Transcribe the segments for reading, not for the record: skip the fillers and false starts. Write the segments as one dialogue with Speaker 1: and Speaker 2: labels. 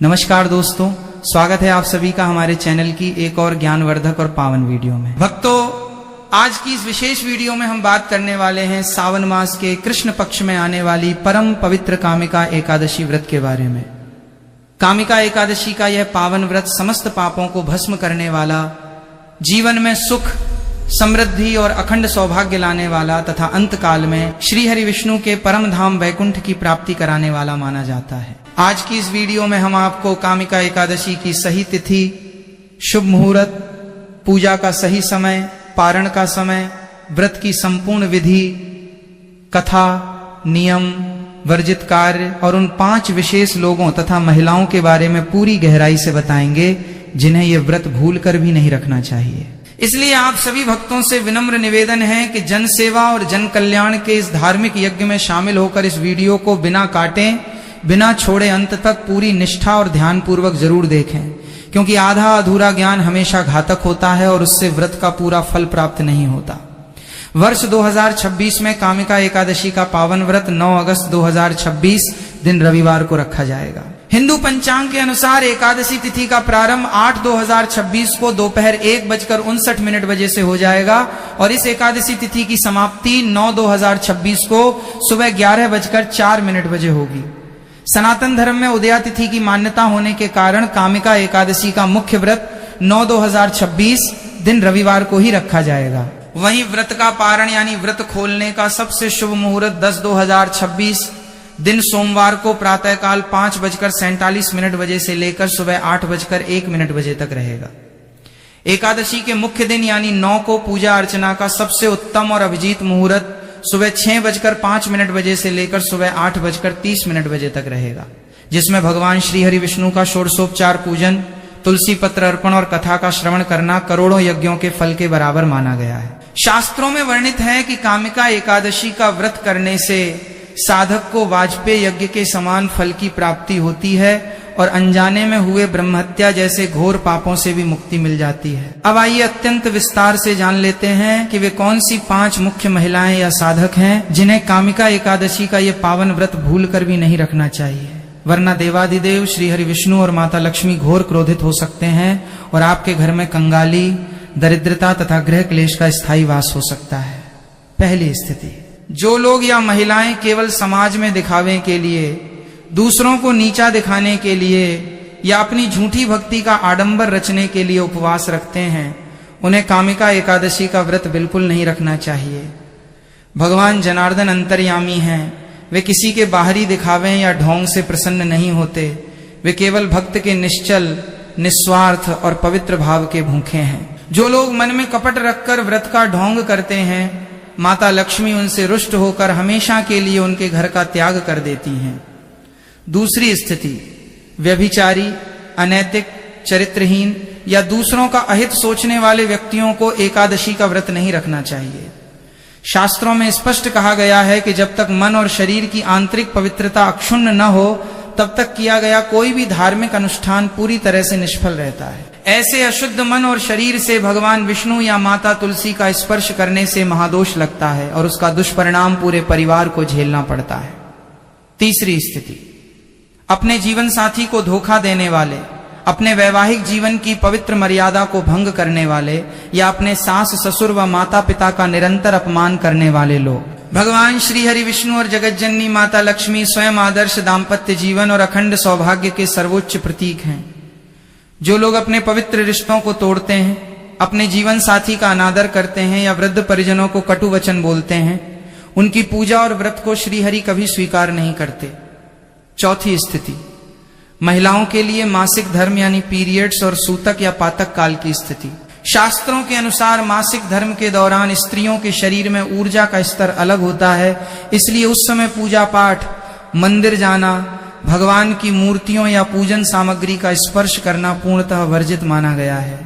Speaker 1: नमस्कार दोस्तों, स्वागत है आप सभी का हमारे चैनल की एक और ज्ञानवर्धक और पावन वीडियो में। भक्तों, आज की इस विशेष वीडियो में हम बात करने वाले हैं सावन मास के कृष्ण पक्ष में आने वाली परम पवित्र कामिका एकादशी व्रत के बारे में। कामिका एकादशी का यह पावन व्रत समस्त पापों को भस्म करने वाला, जीवन में सुख, समृद्धि और अखंड सौभाग्य लाने वाला तथा अंत काल में श्री हरि विष्णु के परम धाम वैकुंठ की प्राप्ति कराने वाला माना जाता है। आज की इस वीडियो में हम आपको कामिका एकादशी की सही तिथि, शुभ मुहूर्त, पूजा का सही समय, पारण का समय, व्रत की संपूर्ण विधि, कथा, नियम, वर्जित कार्य और उन 5 विशेष लोगों तथा महिलाओं के बारे में पूरी गहराई से बताएंगे जिन्हें यह व्रत भूल कर भी नहीं रखना चाहिए। इसलिए आप सभी भक्तों से विनम्र निवेदन है कि जन सेवा और जन कल्याण के इस धार्मिक यज्ञ में शामिल होकर इस वीडियो को बिना काटे, बिना छोड़े अंत तक पूरी निष्ठा और ध्यान पूर्वक जरूर देखें, क्योंकि आधा अधूरा ज्ञान हमेशा घातक होता है और उससे व्रत का पूरा फल प्राप्त नहीं होता। वर्ष 2026 में कामिका एकादशी का पावन व्रत 9 अगस्त 2026 दिन रविवार को रखा जाएगा। हिंदू पंचांग के अनुसार एकादशी तिथि का प्रारंभ 8/2026 को दोपहर 1:59 बजे से हो जाएगा और इस एकादशी तिथि की समाप्ति 9/2026 को सुबह 11:04 बजे होगी। सनातन धर्म में उदया तिथि की मान्यता होने के कारण कामिका एकादशी का मुख्य व्रत 9/2026 दिन रविवार को ही रखा जाएगा। वहीं व्रत का पारण यानी व्रत खोलने का सबसे शुभ मुहूर्त 10/2026 दिन सोमवार को प्रातःकाल 5:47 बजे से लेकर सुबह 8:01 बजे तक रहेगा। एकादशी के मुख्य दिन यानी 9 को पूजा अर्चना का सबसे उत्तम और अभिजीत मुहूर्त सुबह 6:05 बजे से लेकर सुबह 8:30 बजे तक रहेगा, जिसमें भगवान श्री हरि विष्णु का षोडशोपचार पूजन, तुलसी पत्र अर्पण और कथा का श्रवण करना करोड़ों यज्ञों के फल के बराबर माना गया है। शास्त्रों में वर्णित है कि कामिका एकादशी का व्रत करने से साधक को वाजपेय यज्ञ के समान फल की प्राप्ति होती है और अनजाने में हुए ब्रह्महत्या जैसे घोर पापों से भी मुक्ति मिल जाती है। अब आइए अत्यंत विस्तार से जान लेते हैं कि वे कौन सी 5 मुख्य महिलाएं या साधक हैं जिन्हें कामिका एकादशी का ये पावन व्रत भूल कर भी नहीं रखना चाहिए, वरना देवादिदेव श्री हरि विष्णु और माता लक्ष्मी घोर क्रोधित हो सकते हैं और आपके घर में कंगाली, दरिद्रता तथा गृह क्लेश का स्थायी वास हो सकता है। पहली स्थिति, जो लोग या महिलाएं केवल समाज में दिखावे के लिए, दूसरों को नीचा दिखाने के लिए या अपनी झूठी भक्ति का आडंबर रचने के लिए उपवास रखते हैं, उन्हें कामिका एकादशी का व्रत बिल्कुल नहीं रखना चाहिए। भगवान जनार्दन अंतर्यामी हैं, वे किसी के बाहरी दिखावे या ढोंग से प्रसन्न नहीं होते। वे केवल भक्त के निश्चल, निस्वार्थ और पवित्र भाव के भूखे हैं। जो लोग मन में कपट रखकर व्रत का ढोंग करते हैं, माता लक्ष्मी उनसे रुष्ट होकर हमेशा के लिए उनके घर का त्याग कर देती हैं। दूसरी स्थिति, व्यभिचारी, अनैतिक, चरित्रहीन या दूसरों का अहित सोचने वाले व्यक्तियों को एकादशी का व्रत नहीं रखना चाहिए। शास्त्रों में स्पष्ट कहा गया है कि जब तक मन और शरीर की आंतरिक पवित्रता अक्षुण्ण न हो, तब तक किया गया कोई भी धार्मिक अनुष्ठान पूरी तरह से निष्फल रहता है। ऐसे अशुद्ध मन और शरीर से भगवान विष्णु या माता तुलसी का स्पर्श करने से महादोष लगता है और उसका दुष्परिणाम पूरे परिवार को झेलना पड़ता है। तीसरी स्थिति, अपने जीवन साथी को धोखा देने वाले, अपने वैवाहिक जीवन की पवित्र मर्यादा को भंग करने वाले या अपने सास ससुर व माता पिता का निरंतर अपमान करने वाले लोग। भगवान श्री हरि विष्णु और जगतजननी माता लक्ष्मी स्वयं आदर्श दाम्पत्य जीवन और अखंड सौभाग्य के सर्वोच्च प्रतीक हैं। जो लोग अपने पवित्र रिश्तों को तोड़ते हैं, अपने जीवन साथी का अनादर करते हैं या वृद्ध परिजनों को कटु वचन बोलते हैं, उनकी पूजा और व्रत को श्री हरि कभी स्वीकार नहीं करते। चौथी स्थिति, महिलाओं के लिए मासिक धर्म यानी पीरियड्स और सूतक या पातक काल की स्थिति। शास्त्रों के अनुसार मासिक धर्म के दौरान स्त्रियों के शरीर में ऊर्जा का स्तर अलग होता है, इसलिए उस समय पूजा पाठ, मंदिर जाना, भगवान की मूर्तियों या पूजन सामग्री का स्पर्श करना पूर्णतः वर्जित माना गया है।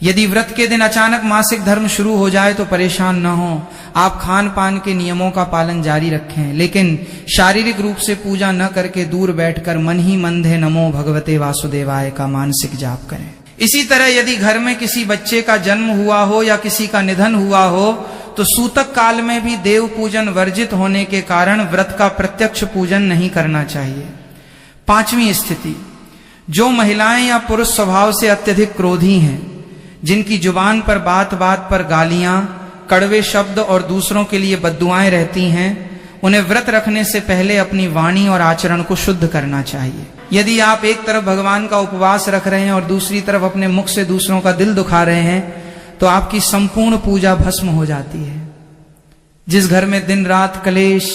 Speaker 1: यदि व्रत के दिन अचानक मासिक धर्म शुरू हो जाए तो परेशान न हो, आप खान पान के नियमों का पालन जारी रखें, लेकिन शारीरिक रूप से पूजा न करके दूर बैठकर मन ही मंदे नमो भगवते वासुदेवाय का मानसिक जाप करें। इसी तरह यदि घर में किसी बच्चे का जन्म हुआ हो या किसी का निधन हुआ हो तो सूतक काल में भी देव पूजन वर्जित होने के कारण व्रत का प्रत्यक्ष पूजन नहीं करना चाहिए। पांचवी स्थिति, जो महिलाएं या पुरुष स्वभाव से अत्यधिक क्रोधी हैं, जिनकी जुबान पर बात बात पर गालियां, कड़वे शब्द और दूसरों के लिए बद्दुआएं रहती हैं, उन्हें व्रत रखने से पहले अपनी वाणी और आचरण को शुद्ध करना चाहिए। यदि आप एक तरफ भगवान का उपवास रख रहे हैं और दूसरी तरफ अपने मुख से दूसरों का दिल दुखा रहे हैं, तो आपकी संपूर्ण पूजा भस्म हो जाती है। जिस घर में दिन रात कलेश,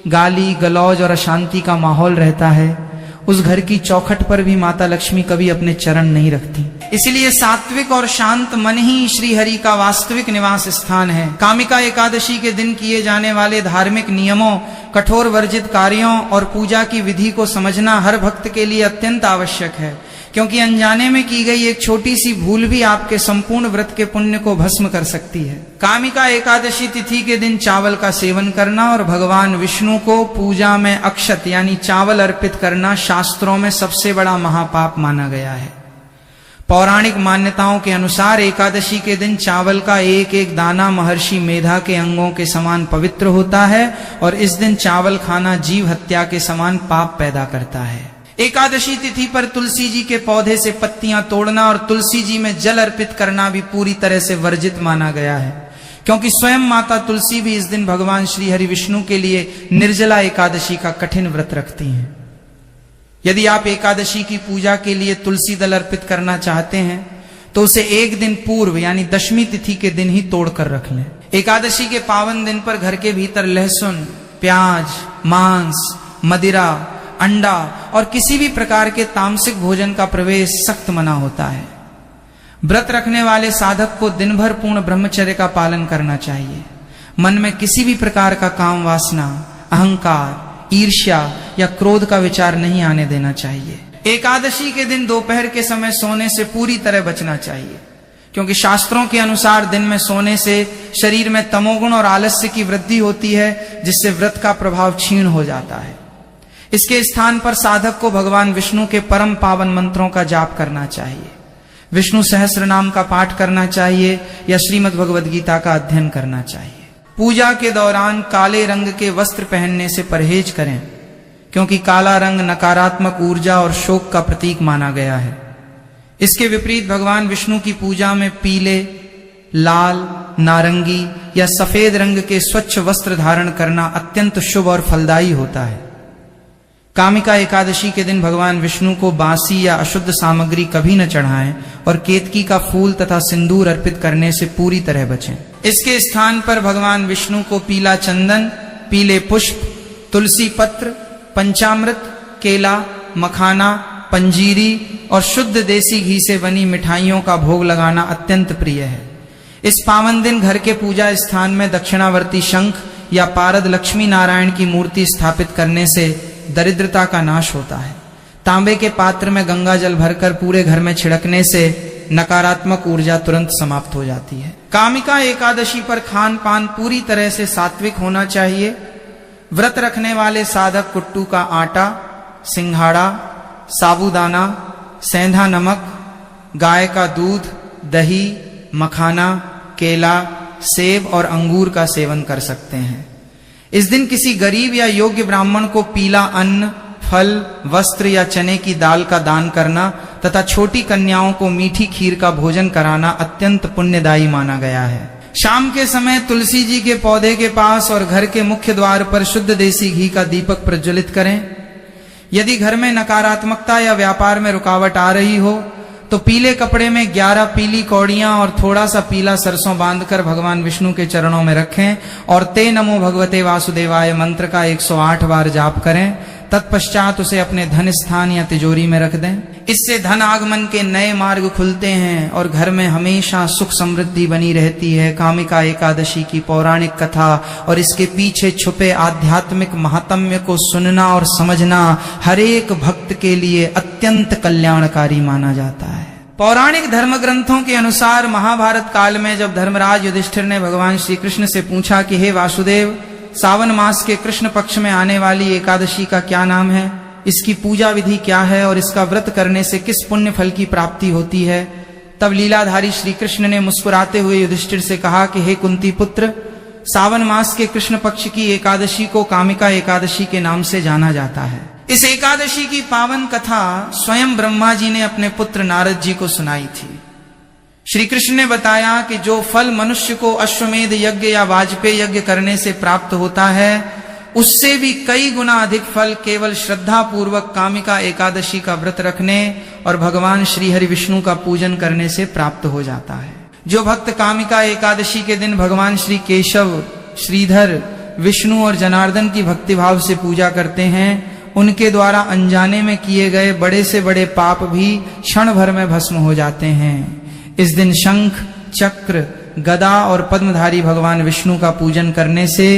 Speaker 1: गाली गलौज और अशांति का माहौल रहता है, उस घर की चौखट पर भी माता लक्ष्मी कभी अपने चरण नहीं रखती। इसलिए सात्विक और शांत मन ही श्री हरि का वास्तविक निवास स्थान है। कामिका एकादशी के दिन किए जाने वाले धार्मिक नियमों, कठोर वर्जित कार्यों और पूजा की विधि को समझना हर भक्त के लिए अत्यंत आवश्यक है, क्योंकि अनजाने में की गई एक छोटी सी भूल भी आपके संपूर्ण व्रत के पुण्य को भस्म कर सकती है। कामिका एकादशी तिथि के दिन चावल का सेवन करना और भगवान विष्णु को पूजा में अक्षत यानी चावल अर्पित करना शास्त्रों में सबसे बड़ा महापाप माना गया है। पौराणिक मान्यताओं के अनुसार एकादशी के दिन चावल का एक एक दाना महर्षि मेधा के अंगों के समान पवित्र होता है और इस दिन चावल खाना जीव हत्या के समान पाप पैदा करता है। एकादशी तिथि पर तुलसी जी के पौधे से पत्तियां तोड़ना और तुलसी जी में जल अर्पित करना भी पूरी तरह से वर्जित माना गया है, क्योंकि स्वयं माता तुलसी भी इस दिन भगवान श्री हरि विष्णु के लिए निर्जला एकादशी का कठिन व्रत रखती हैं। यदि आप एकादशी की पूजा के लिए तुलसी दल अर्पित करना चाहते हैं तो उसे एक दिन पूर्व यानी दशमी तिथि के दिन ही तोड़ कर रख लें। एकादशी के पावन दिन पर घर के भीतर लहसुन, प्याज, मांस, मदिरा, अंडा और किसी भी प्रकार के तामसिक भोजन का प्रवेश सख्त मना होता है। व्रत रखने वाले साधक को दिन भर पूर्ण ब्रह्मचर्य का पालन करना चाहिए। मन में किसी भी प्रकार का काम वासना, अहंकार, ईर्ष्या या क्रोध का विचार नहीं आने देना चाहिए। एकादशी के दिन दोपहर के समय सोने से पूरी तरह बचना चाहिए, क्योंकि शास्त्रों के अनुसार दिन में सोने से शरीर में तमोगुण और आलस्य की वृद्धि होती है, जिससे व्रत का प्रभाव क्षीण हो जाता है। इसके स्थान पर साधक को भगवान विष्णु के परम पावन मंत्रों का जाप करना चाहिए, विष्णु सहस्त्र नाम का पाठ करना चाहिए या श्रीमद् भगवद गीता का अध्ययन करना चाहिए। पूजा के दौरान काले रंग के वस्त्र पहनने से परहेज करें, क्योंकि काला रंग नकारात्मक ऊर्जा और शोक का प्रतीक माना गया है। इसके विपरीत भगवान विष्णु की पूजा में पीले, लाल, नारंगी या सफेद रंग के स्वच्छ वस्त्र धारण करना अत्यंत शुभ और फलदायी होता है। कामिका एकादशी के दिन भगवान विष्णु को बासी या अशुद्ध सामग्री कभी न चढ़ाएं और केतकी का फूल तथा सिंदूर अर्पित करने से पूरी तरह बचें। इसके स्थान पर भगवान विष्णु को पीला चंदन, पीले पुष्प, तुलसी पत्र, पंचामृत, केला, मखाना, पंजीरी और शुद्ध देसी घी से बनी मिठाइयों का भोग लगाना अत्यंत प्रिय है। इस पावन दिन घर के पूजा स्थान में दक्षिणावर्ती शंख या पारद लक्ष्मी नारायण की मूर्ति स्थापित करने से दरिद्रता का नाश होता है। तांबे के पात्र में गंगा जल भरकर पूरे घर में छिड़कने से नकारात्मक ऊर्जा तुरंत समाप्त हो जाती है। कामिका एकादशी पर खान पान पूरी तरह से सात्विक होना चाहिए। व्रत रखने वाले साधक कुट्टू का आटा, सिंघाड़ा, साबूदाना, सेंधा नमक, गाय का दूध, दही, मखाना, केला, सेब और अंगूर का सेवन कर सकते हैं। इस दिन किसी गरीब या योग्य ब्राह्मण को पीला अन्न, फल, वस्त्र या चने की दाल का दान करना तथा छोटी कन्याओं को मीठी खीर का भोजन कराना अत्यंत पुण्यदायी माना गया है। शाम के समय तुलसी जी के पौधे के पास और घर के मुख्य द्वार पर शुद्ध देसी घी का दीपक प्रज्वलित करें। यदि घर में नकारात्मकता या व्यापार में रुकावट आ रही हो तो पीले कपड़े में 11 पीली कौड़ियां और थोड़ा सा पीला सरसों बांधकर भगवान विष्णु के चरणों में रखें और ते नमो भगवते वासुदेवाय मंत्र का 108 बार जाप करें। तत्पश्चात उसे अपने धन स्थान या तिजोरी में रख दें। इससे धन आगमन के नए मार्ग खुलते हैं और घर में हमेशा सुख समृद्धि बनी रहती है। कामिका एकादशी की पौराणिक कथा और इसके पीछे छुपे आध्यात्मिक महात्म्य को सुनना और समझना हर एक भक्त के लिए अत्यंत कल्याणकारी माना जाता है। पौराणिक धर्म ग्रंथों के अनुसार महाभारत काल में जब धर्मराज युधिष्ठिर ने भगवान श्री कृष्ण से पूछा कि हे वासुदेव, सावन मास के कृष्ण पक्ष में आने वाली एकादशी का क्या नाम है, इसकी पूजा विधि क्या है और इसका व्रत करने से किस पुण्य फल की प्राप्ति होती है, तब लीलाधारी श्री कृष्ण ने मुस्कुराते हुए युधिष्ठिर से कहा कि हे कुंती पुत्र, सावन मास के कृष्ण पक्ष की एकादशी को कामिका एकादशी के नाम से जाना जाता है। इस एकादशी की पावन कथा स्वयं ब्रह्मा जी ने अपने पुत्र नारद जी को सुनाई थी। श्री कृष्ण ने बताया कि जो फल मनुष्य को अश्वमेध यज्ञ या वाजपेय यज्ञ करने से प्राप्त होता है, उससे भी कई गुना अधिक फल केवल श्रद्धा पूर्वक कामिका एकादशी का व्रत रखने और भगवान श्री हरि विष्णु का पूजन करने से प्राप्त हो जाता है। जो भक्त कामिका एकादशी के दिन भगवान श्री केशव, श्रीधर, विष्णु और जनार्दन की भक्तिभाव से पूजा करते हैं, उनके द्वारा अनजाने में किए गए बड़े से बड़े पाप भी क्षण भर में भस्म हो जाते हैं। इस दिन शंख, चक्र, गदा और पद्मधारी भगवान विष्णु का पूजन करने से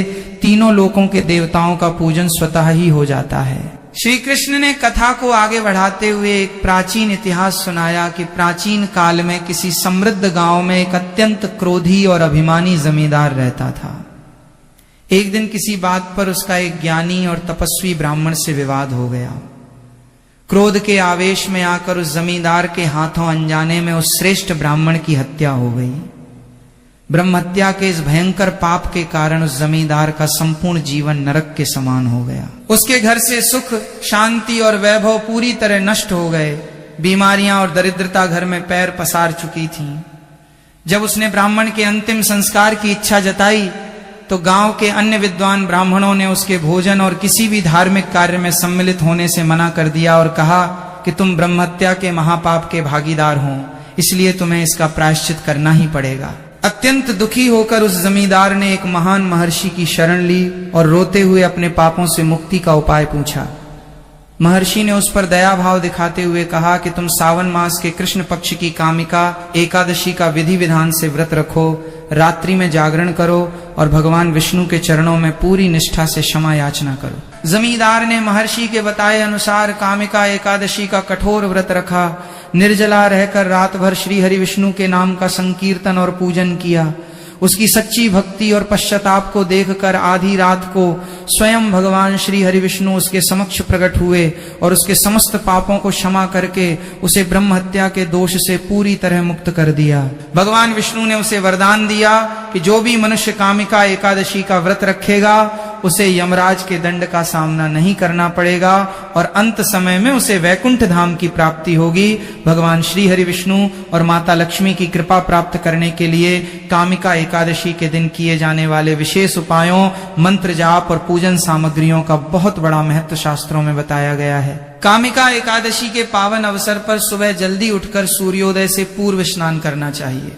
Speaker 1: तीनों लोकों के देवताओं का पूजन स्वतः ही हो जाता है। श्री कृष्ण ने कथा को आगे बढ़ाते हुए एक प्राचीन इतिहास सुनाया कि प्राचीन काल में किसी समृद्ध गांव में एक अत्यंत क्रोधी और अभिमानी जमींदार रहता था। एक दिन किसी बात पर उसका एक ज्ञानी और तपस्वी ब्राह्मण से विवाद हो गया। क्रोध के आवेश में आकर उस जमींदार के हाथों अनजाने में उस श्रेष्ठ ब्राह्मण की हत्या हो गई। ब्रह्म हत्या के इस भयंकर पाप के कारण उस जमींदार का संपूर्ण जीवन नरक के समान हो गया। उसके घर से सुख, शांति और वैभव पूरी तरह नष्ट हो गए। बीमारियां और दरिद्रता घर में पैर पसार चुकी थीं। जब उसने ब्राह्मण के अंतिम संस्कार की इच्छा जताई तो गांव के अन्य विद्वान ब्राह्मणों ने उसके भोजन और किसी भी धार्मिक कार्य में सम्मिलित होने से मना कर दिया और कहा कि तुम ब्रह्महत्या के महापाप के भागीदार हो, इसलिए तुम्हें इसका प्रायश्चित करना ही पड़ेगा। अत्यंत दुखी होकर उस जमींदार ने एक महान महर्षि की शरण ली और रोते हुए अपने पापों से मुक्ति का उपाय पूछा। महर्षि ने उस पर दया भाव दिखाते हुए कहा कि तुम सावन मास के कृष्ण पक्ष की कामिका एकादशी का विधि विधान से व्रत रखो, रात्रि में जागरण करो और भगवान विष्णु के चरणों में पूरी निष्ठा से क्षमा याचना करो। जमींदार ने महर्षि के बताए अनुसार कामिका एकादशी का कठोर व्रत रखा। निर्जला रहकर रात भर श्री हरि विष्णु के नाम का संकीर्तन और पूजन किया। उसकी सच्ची भक्ति और पश्चाताप को देखकर आधी रात को स्वयं भगवान श्री हरि विष्णु उसके समक्ष प्रकट हुए और उसके समस्त पापों को क्षमा करके उसे ब्रह्म हत्या के दोष से पूरी तरह मुक्त कर दिया। भगवान विष्णु ने उसे वरदान दिया कि जो भी मनुष्य कामिका एकादशी का व्रत रखेगा उसे यमराज के दंड का सामना नहीं करना पड़ेगा और अंत समय में उसे वैकुंठ धाम की प्राप्ति होगी। भगवान श्री हरि विष्णु और माता लक्ष्मी की कृपा प्राप्त करने के लिए कामिका एकादशी के दिन किए जाने वाले विशेष उपायों, मंत्र जाप और पूजन सामग्रियों का बहुत बड़ा महत्व शास्त्रों में बताया गया है। कामिका एकादशी के पावन अवसर पर सुबह जल्दी उठकर सूर्योदय से पूर्व स्नान करना चाहिए।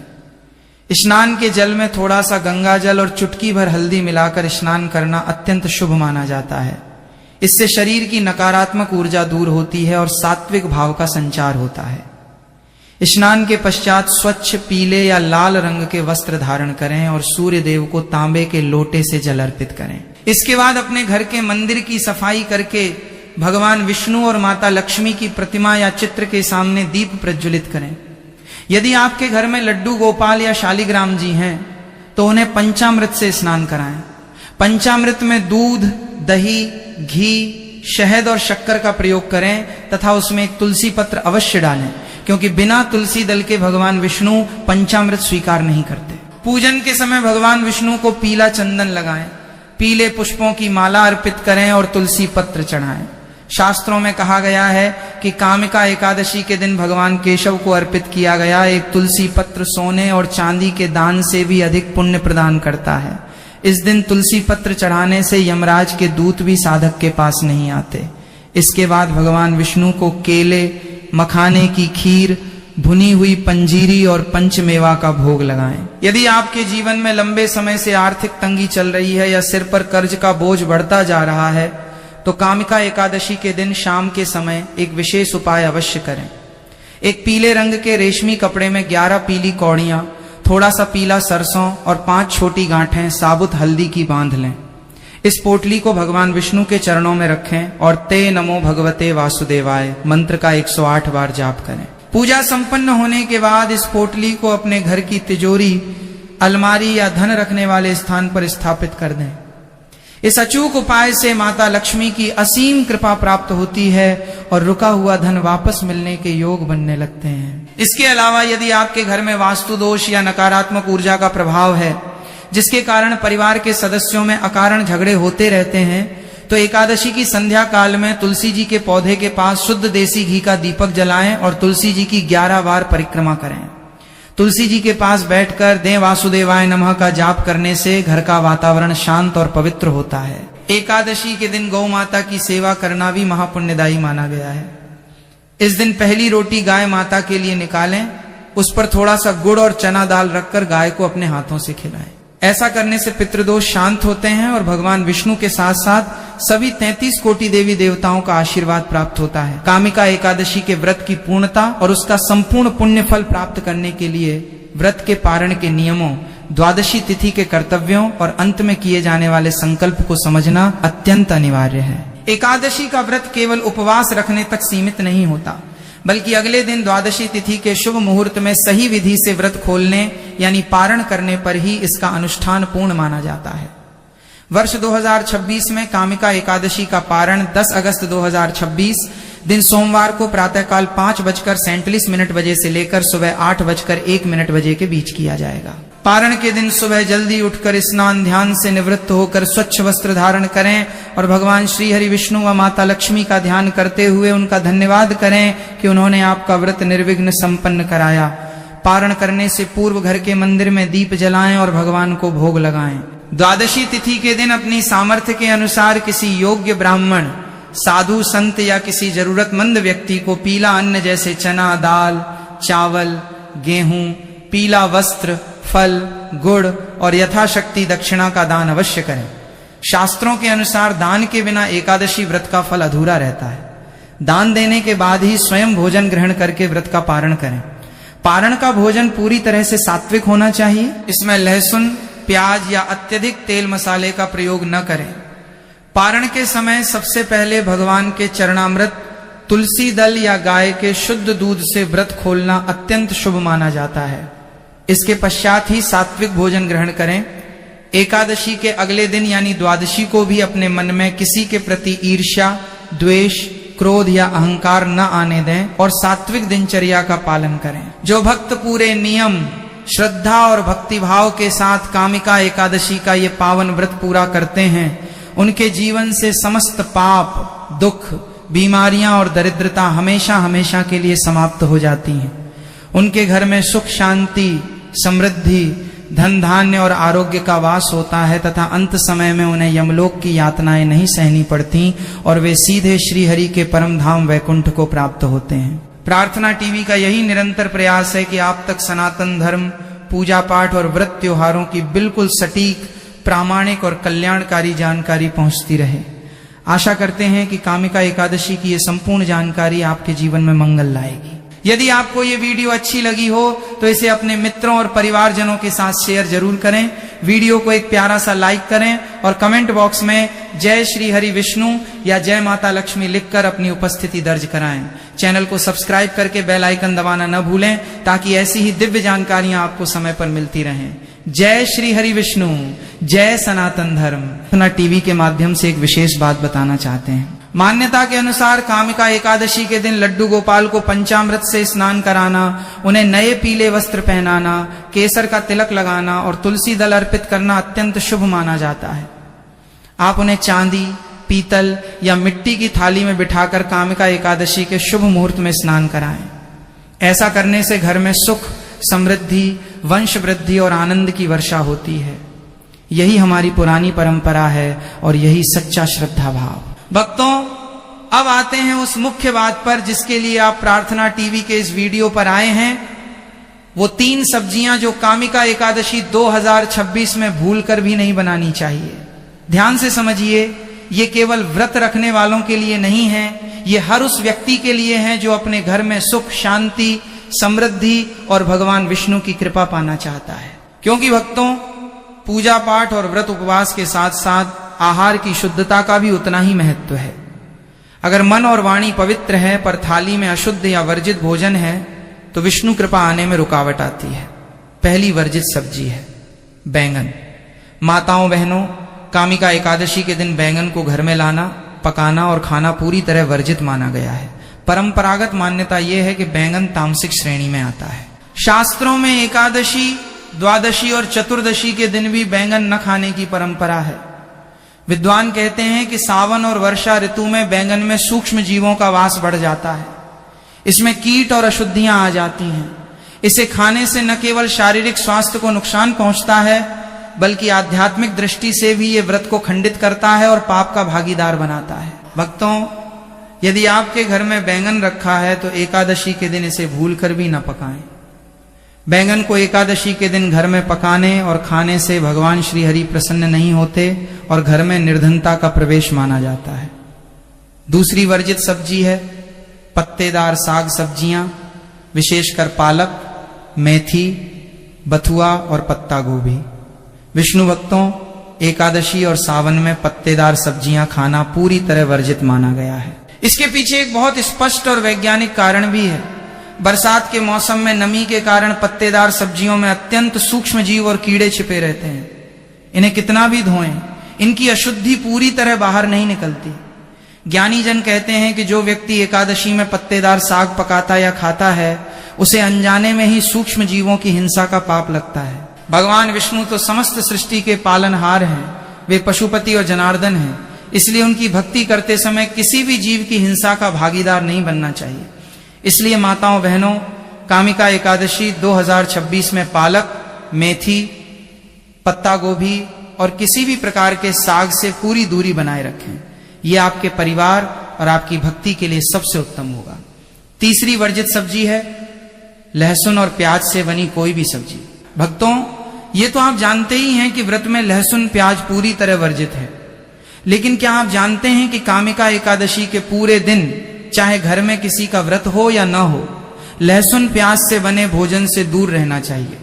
Speaker 1: स्नान के जल में थोड़ा सा गंगा जल और चुटकी भर हल्दी मिलाकर स्नान करना अत्यंत शुभ माना जाता है। इससे शरीर की नकारात्मक ऊर्जा दूर होती है और सात्विक भाव का संचार होता है। स्नान के पश्चात स्वच्छ पीले या लाल रंग के वस्त्र धारण करें और सूर्य देव को तांबे के लोटे से जल अर्पित करें। इसके बाद अपने घर के मंदिर की सफाई करके भगवान विष्णु और माता लक्ष्मी की प्रतिमा या चित्र के सामने दीप प्रज्वलित करें। यदि आपके घर में लड्डू गोपाल या शालिग्राम जी हैं तो उन्हें पंचामृत से स्नान कराएं। पंचामृत में दूध, दही, घी, शहद और शक्कर का प्रयोग करें तथा उसमें एक तुलसी पत्र अवश्य डालें, क्योंकि बिना तुलसी दल के भगवान विष्णु पंचामृत स्वीकार नहीं करते। पूजन के समय भगवान विष्णु को पीला चंदन लगाएं, पीले पुष्पों की माला अर्पित करें और तुलसी पत्र चढ़ाएं। शास्त्रों में कहा गया है कि कामिका एकादशी के दिन भगवान केशव को अर्पित किया गया एक तुलसी पत्र सोने और चांदी के दान से भी अधिक पुण्य प्रदान करता है। इस दिन तुलसी पत्र चढ़ाने से यमराज के दूत भी साधक के पास नहीं आते। इसके बाद भगवान विष्णु को केले, मखाने की खीर, भुनी हुई पंजीरी और पंचमेवा का भोग लगाएं। यदि आपके जीवन में लंबे समय से आर्थिक तंगी चल रही है या सिर पर कर्ज का बोझ बढ़ता जा रहा है तो कामिका एकादशी के दिन शाम के समय एक विशेष उपाय अवश्य करें। एक पीले रंग के रेशमी कपड़े में 11 पीली कौड़ियां, थोड़ा सा पीला सरसों और 5 छोटी गांठें साबुत हल्दी की बांध लें। इस पोटली को भगवान विष्णु के चरणों में रखें और ते नमो भगवते वासुदेवाय मंत्र का 108 बार जाप करें। पूजा संपन्न होने के बाद इस पोटली को अपने घर की तिजोरी, अलमारी या धन रखने वाले स्थान पर स्थापित कर दें। इस अचूक उपाय से माता लक्ष्मी की असीम कृपा प्राप्त होती है और रुका हुआ धन वापस मिलने के योग बनने लगते हैं। इसके अलावा यदि आपके घर में वास्तु दोष या नकारात्मक ऊर्जा का प्रभाव है जिसके कारण परिवार के सदस्यों में अकारण झगड़े होते रहते हैं तो एकादशी की संध्या काल में तुलसी जी के पौधे के पास शुद्ध देसी घी का दीपक जलाएं और तुलसी जी की 11 बार परिक्रमा करें। तुलसी जी के पास बैठकर दे वासुदेवाय नमः का जाप करने से घर का वातावरण शांत और पवित्र होता है। एकादशी के दिन गौ माता की सेवा करना भी महापुण्यदायी माना गया है। इस दिन पहली रोटी गाय माता के लिए निकालें, उस पर थोड़ा सा गुड़ और चना दाल रखकर गाय को अपने हाथों से खिलाएं। ऐसा करने से पितृदोष शांत होते हैं और भगवान विष्णु के साथ साथ सभी 33 कोटि देवी देवताओं का आशीर्वाद प्राप्त होता है। कामिका एकादशी के व्रत की पूर्णता और उसका संपूर्ण पुण्य फल प्राप्त करने के लिए व्रत के पारण के नियमों, द्वादशी तिथि के कर्तव्यों और अंत में किए जाने वाले संकल्प को समझना अत्यंत अनिवार्य है। एकादशी का व्रत केवल उपवास रखने तक सीमित नहीं होता, बल्कि अगले दिन द्वादशी तिथि के शुभ मुहूर्त में सही विधि से व्रत खोलने यानी पारण करने पर ही इसका अनुष्ठान पूर्ण माना जाता है। वर्ष 2026 में कामिका एकादशी का पारण 10 अगस्त 2026 दिन सोमवार को प्रातःकाल 5:47 बजे से लेकर सुबह 8:01 बजे के बीच किया जाएगा। पारण के दिन सुबह जल्दी उठकर स्नान ध्यान से निवृत्त होकर स्वच्छ वस्त्र धारण करें और भगवान श्री हरि विष्णु व माता लक्ष्मी का ध्यान करते हुए उनका धन्यवाद करें कि उन्होंने आपका व्रत निर्विघ्न संपन्न कराया। पारण करने से पूर्व घर के मंदिर में दीप जलाएं और भगवान को भोग लगाएं। द्वादशी तिथि के दिन अपनी सामर्थ्य के अनुसार किसी योग्य ब्राह्मण, साधु संत या किसी जरूरतमंद व्यक्ति को पीला अन्न जैसे चना दाल, चावल, गेहूं, पीला वस्त्र, फल, गुड़ और यथाशक्ति दक्षिणा का दान अवश्य करें। शास्त्रों के अनुसार दान के बिना एकादशी व्रत का फल अधूरा रहता है। दान देने के बाद ही स्वयं भोजन ग्रहण करके व्रत का पारण करें। पारण का भोजन पूरी तरह से सात्विक होना चाहिए। इसमें लहसुन, प्याज या अत्यधिक तेल मसाले का प्रयोग न करें। पारण के समय सबसे पहले भगवान के चरणामृत, तुलसी दल या गाय के शुद्ध दूध से व्रत खोलना अत्यंत शुभ माना जाता है। इसके पश्चात ही सात्विक भोजन ग्रहण करें। एकादशी के अगले दिन यानी द्वादशी को भी अपने मन में किसी के प्रति ईर्ष्या, द्वेष, क्रोध या अहंकार न आने दें और सात्विक दिनचर्या का पालन करें। जो भक्त पूरे नियम, श्रद्धा और भक्तिभाव के साथ कामिका एकादशी का ये पावन व्रत पूरा करते हैं, उनके जीवन से समस्त पाप, दुख, बीमारियां और दरिद्रता हमेशा हमेशा के लिए समाप्त हो जाती हैं। उनके घर में सुख, शांति, समृद्धि, धन धान्य और आरोग्य का वास होता है तथा अंत समय में उन्हें यमलोक की यातनाएं नहीं सहनी पड़ती और वे सीधे श्री हरि के परम धाम वैकुंठ को प्राप्त होते हैं। प्रार्थना टीवी का यही निरंतर प्रयास है कि आप तक सनातन धर्म, पूजा पाठ और व्रत त्योहारों की बिल्कुल सटीक, प्रामाणिक और कल्याणकारी जानकारी पहुंचती रहे। आशा करते हैं कि कामिका एकादशी की ये संपूर्ण जानकारी आपके जीवन में मंगल लाएगी। यदि आपको ये वीडियो अच्छी लगी हो तो इसे अपने मित्रों और परिवारजनों के साथ शेयर जरूर करें। वीडियो को एक प्यारा सा लाइक करें और कमेंट बॉक्स में जय श्री हरि विष्णु या जय माता लक्ष्मी लिखकर अपनी उपस्थिति दर्ज कराएं। चैनल को सब्सक्राइब करके बेल आइकन दबाना न भूलें ताकि ऐसी ही दिव्य जानकारियां आपको समय पर मिलती रहें। जय श्री हरि विष्णु, जय सनातन धर्म। प्रार्थना टीवी के माध्यम से एक विशेष बात बताना चाहते हैं। मान्यता के अनुसार कामिका एकादशी के दिन लड्डू गोपाल को पंचामृत से स्नान कराना, उन्हें नए पीले वस्त्र पहनाना, केसर का तिलक लगाना और तुलसी दल अर्पित करना अत्यंत शुभ माना जाता है। आप उन्हें चांदी, पीतल या मिट्टी की थाली में बिठाकर कामिका एकादशी के शुभ मुहूर्त में स्नान कराएं। ऐसा करने से घर में सुख, समृद्धि, वंश वृद्धि और आनंद की वर्षा होती है। यही हमारी पुरानी परंपरा है और यही सच्चा श्रद्धा भाव। भक्तों, अब आते हैं उस मुख्य बात पर जिसके लिए आप प्रार्थना टीवी के इस वीडियो पर आए हैं। वो 3 सब्जियां जो कामिका एकादशी 2026 में भूल कर भी नहीं बनानी चाहिए। ध्यान से समझिए, ये केवल व्रत रखने वालों के लिए नहीं है, ये हर उस व्यक्ति के लिए है जो अपने घर में सुख, शांति, समृद्धि और भगवान विष्णु की कृपा पाना चाहता है। क्योंकि भक्तों, पूजा पाठ और व्रत उपवास के साथ साथ आहार की शुद्धता का भी उतना ही महत्व है। अगर मन और वाणी पवित्र है पर थाली में अशुद्ध या वर्जित भोजन है तो विष्णु कृपा आने में रुकावट आती है। पहली वर्जित सब्जी है बैंगन। माताओं बहनों, कामिका एकादशी के दिन बैंगन को घर में लाना, पकाना और खाना पूरी तरह वर्जित माना गया है। परंपरागत मान्यता यह है कि बैंगन तामसिक श्रेणी में आता है। शास्त्रों में एकादशी, द्वादशी और चतुर्दशी के दिन भी बैंगन न खाने की परंपरा है। विद्वान कहते हैं कि सावन और वर्षा ऋतु में बैंगन में सूक्ष्म जीवों का वास बढ़ जाता है। इसमें कीट और अशुद्धियां आ जाती हैं। इसे खाने से न केवल शारीरिक स्वास्थ्य को नुकसान पहुंचता है, बल्कि आध्यात्मिक दृष्टि से भी ये व्रत को खंडित करता है और पाप का भागीदार बनाता है। भक्तों, यदि आपके घर में बैंगन रखा है तो एकादशी के दिन इसे भूलकर भी न पकाएं। बैंगन को एकादशी के दिन घर में पकाने और खाने से भगवान श्री हरि प्रसन्न नहीं होते और घर में निर्धनता का प्रवेश माना जाता है। दूसरी वर्जित सब्जी है पत्तेदार साग सब्जियां, विशेषकर पालक, मेथी, बथुआ और पत्ता गोभी। विष्णु भक्तों, एकादशी और सावन में पत्तेदार सब्जियां खाना पूरी तरह वर्जित माना गया है। इसके पीछे एक बहुत स्पष्ट और वैज्ञानिक कारण भी है। बरसात के मौसम में नमी के कारण पत्तेदार सब्जियों में अत्यंत सूक्ष्म जीव और कीड़े छिपे रहते हैं। इन्हें कितना भी धोएं, इनकी अशुद्धि पूरी तरह बाहर नहीं निकलती। ज्ञानी जन कहते हैं कि जो व्यक्ति एकादशी में पत्तेदार साग पकाता या खाता है, उसे अनजाने में ही सूक्ष्म जीवों की हिंसा का पाप लगता है। भगवान विष्णु तो समस्त सृष्टि के पालनहार हैं, वे पशुपति और जनार्दन हैं, इसलिए उनकी भक्ति करते समय किसी भी जीव की हिंसा का भागीदार नहीं बनना चाहिए। इसलिए माताओं बहनों, कामिका एकादशी 2026 में पालक, मेथी, पत्ता गोभी और किसी भी प्रकार के साग से पूरी दूरी बनाए रखें। यह आपके परिवार और आपकी भक्ति के लिए सबसे उत्तम होगा। तीसरी वर्जित सब्जी है लहसुन और प्याज से बनी कोई भी सब्जी। भक्तों, ये तो आप जानते ही हैं कि व्रत में लहसुन प्याज पूरी तरह वर्जित है, लेकिन क्या आप जानते हैं कि कामिका एकादशी के पूरे दिन, चाहे घर में किसी का व्रत हो या न हो, लहसुन प्याज से बने भोजन से दूर रहना चाहिए।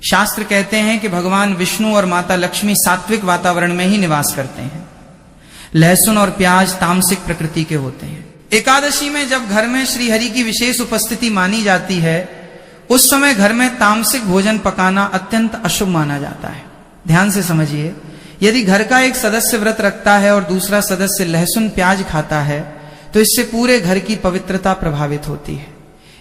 Speaker 1: शास्त्र कहते हैं कि भगवान विष्णु और माता लक्ष्मी सात्विक वातावरण में ही निवास करते हैं। लहसुन और प्याज तामसिक प्रकृति के होते हैं। एकादशी में जब घर में श्री हरि की विशेष उपस्थिति मानी जाती है, उस समय घर में तामसिक भोजन पकाना अत्यंत अशुभ माना जाता है। ध्यान से समझिए, यदि घर का एक सदस्य व्रत रखता है और दूसरा सदस्य लहसुन प्याज खाता है, तो इससे पूरे घर की पवित्रता प्रभावित होती है।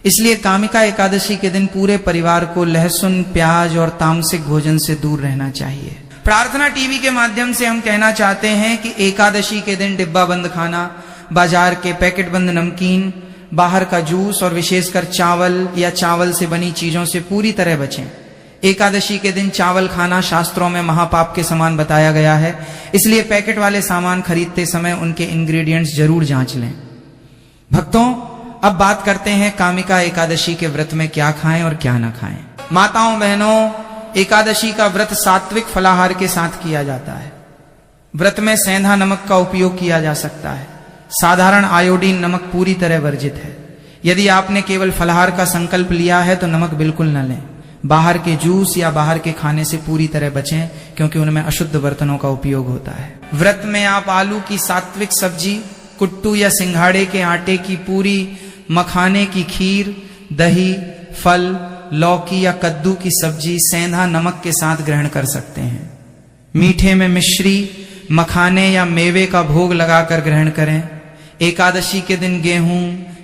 Speaker 1: इसलिए कामिका एकादशी के दिन पूरे परिवार को लहसुन प्याज और तामसिक भोजन से दूर रहना चाहिए। प्रार्थना टीवी के माध्यम से हम कहना चाहते हैं कि एकादशी के दिन डिब्बा बंद खाना, बाजार के पैकेट बंद नमकीन, बाहर का जूस और विशेषकर चावल या चावल से बनी चीजों से पूरी तरह बचें। एकादशी के दिन चावल खाना शास्त्रों में महापाप के समान बताया गया है, इसलिए पैकेट वाले सामान खरीदते समय उनके इंग्रेडिएंट्स जरूर जांच लें। भक्तों, अब बात करते हैं कामिका एकादशी के व्रत में क्या खाएं और क्या ना खाएं। माताओं बहनों, एकादशी का व्रत सात्विक फलाहार के साथ किया जाता है। व्रत में सेंधा नमक का उपयोग किया जा सकता है। साधारण आयोडीन नमक पूरी तरह वर्जित है। यदि आपने केवल फलाहार का संकल्प लिया है तो नमक बिल्कुल न लें। बाहर के जूस या बाहर के खाने से पूरी तरह बचें, क्योंकि उनमें अशुद्ध बर्तनों का उपयोग होता है। व्रत में आप आलू की सात्विक सब्जी, कुट्टू या सिंघाड़े के आटे की पूरी, मखाने की खीर, दही, फल, लौकी या कद्दू की सब्जी सेंधा नमक के साथ ग्रहण कर सकते हैं। मीठे में मिश्री, मखाने या मेवे का भोग लगाकर ग्रहण करें। एकादशी के दिन गेहूं,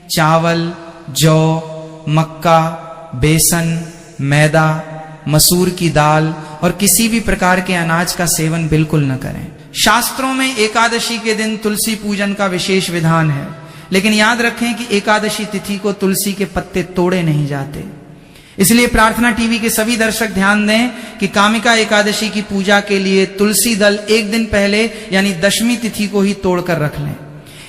Speaker 1: चावल, जौ, मक्का, बेसन, मैदा, मसूर की दाल और किसी भी प्रकार के अनाज का सेवन बिल्कुल न करें। शास्त्रों में एकादशी के दिन तुलसी पूजन का विशेष विधान है, लेकिन याद रखें कि एकादशी तिथि को तुलसी के पत्ते तोड़े नहीं जाते। इसलिए प्रार्थना टीवी के सभी दर्शक ध्यान दें कि कामिका एकादशी की पूजा के लिए तुलसी दल एक दिन पहले यानी दशमी तिथि को ही तोड़कर रख लें।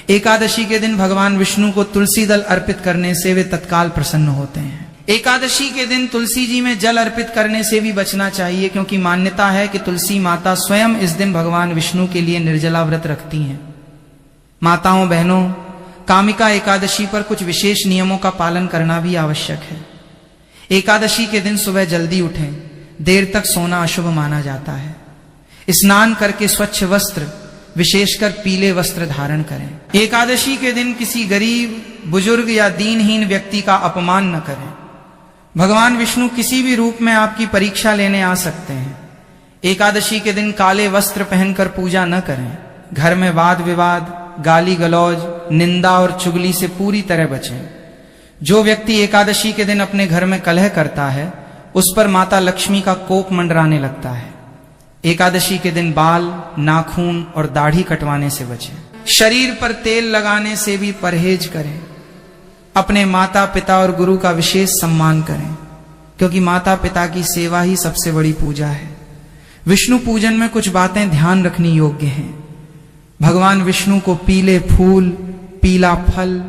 Speaker 1: एकादशी के दिन भगवान विष्णु को तुलसी दल अर्पित करने से वे तत्काल प्रसन्न होते हैं। एकादशी के दिन तुलसी जी में जल अर्पित करने से भी बचना चाहिए, क्योंकि मान्यता है कि तुलसी माता स्वयं इस दिन भगवान विष्णु के लिए निर्जला व्रत रखती हैं। माताओं बहनों, कामिका एकादशी पर कुछ विशेष नियमों का पालन करना भी आवश्यक है। एकादशी के दिन सुबह जल्दी उठें। देर तक सोना अशुभ माना जाता है। स्नान करके स्वच्छ वस्त्र, विशेषकर पीले वस्त्र धारण करें। एकादशी के दिन किसी गरीब, बुजुर्ग या दीनहीन व्यक्ति का अपमान न करें। भगवान विष्णु किसी भी रूप में आपकी परीक्षा लेने आ सकते हैं। एकादशी के दिन काले वस्त्र पहनकर पूजा न करें। घर में वाद विवाद, गाली गलौज, निंदा और चुगली से पूरी तरह बचें। जो व्यक्ति एकादशी के दिन अपने घर में कलह करता है, उस पर माता लक्ष्मी का कोप मंडराने लगता है। एकादशी के दिन बाल, नाखून और दाढ़ी कटवाने से बचें। शरीर पर तेल लगाने से भी परहेज करें। अपने माता पिता और गुरु का विशेष सम्मान करें, क्योंकि माता पिता की सेवा ही सबसे बड़ी पूजा है। विष्णु पूजन में कुछ बातें ध्यान रखनी योग्य हैं। भगवान विष्णु को पीले फूल, पीला फल,